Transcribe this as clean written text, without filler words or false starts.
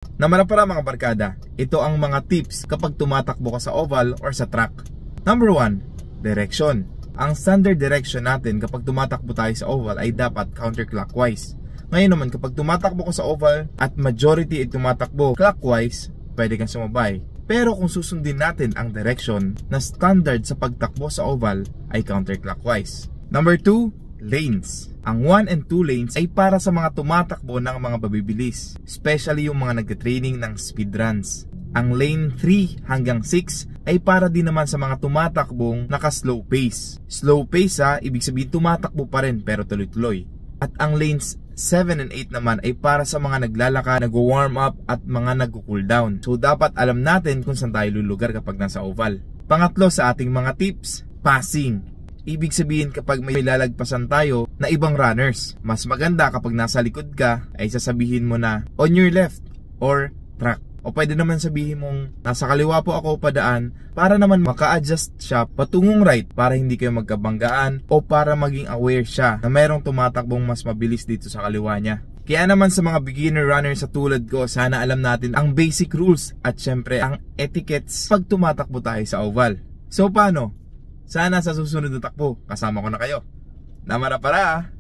Naman para mga barkada, ito ang mga tips kapag tumatakbo ka sa oval or sa track. Number 1, direction. Ang standard direction natin kapag tumatakbo tayo sa oval ay dapat counterclockwise. Ngayon naman kapag tumatakbo ka sa oval at majority ay tumatakbo clockwise, pwede kang sumabay. Pero kung susundin natin ang direction na standard sa pagtakbo sa oval ay counterclockwise. Number 2, lanes. Ang 1 and 2 lanes ay para sa mga tumatakbo ng mga babibilis, especially yung mga nagtitraining ng speed runs. Ang lane 3 hanggang 6 ay para din naman sa mga tumatakbong naka-slow pace. Slow pace ibig sabihin tumatakbo pa rin pero tuloy-tuloy. At ang lanes 7 and 8 naman ay para sa mga naglalakad, nag-warm up at mga nag-cool down. So dapat alam natin kung saan tayo lulugar kapag nasa oval. Pangatlo sa ating mga tips, passing. Ibig sabihin kapag may lalagpasan tayo na ibang runners, mas maganda kapag nasa likod ka ay sasabihin mo na on your left or track. O pwede naman sabihin mong nasa kaliwa po ako padaan para naman maka-adjust siya patungong right para hindi kayo magkabanggaan o para maging aware siya na mayroong tumatakbong mas mabilis dito sa kaliwa niya. Kaya naman sa mga beginner runners sa tulad ko, sana alam natin ang basic rules at syempre ang etiquettes pag tumatakbo tayo sa oval. So paano? Sana sa susunod na takbo kasama ko na kayo. Namara para!